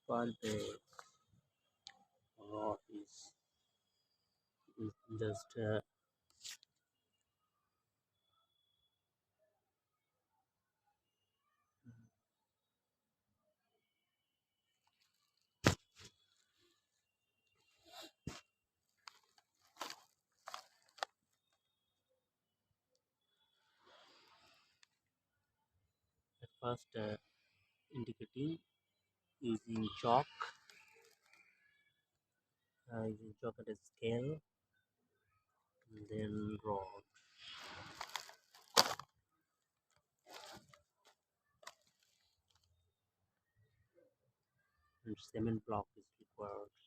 for the rod is just at first indicating using chalk at a scale, and then rod and cement block is required.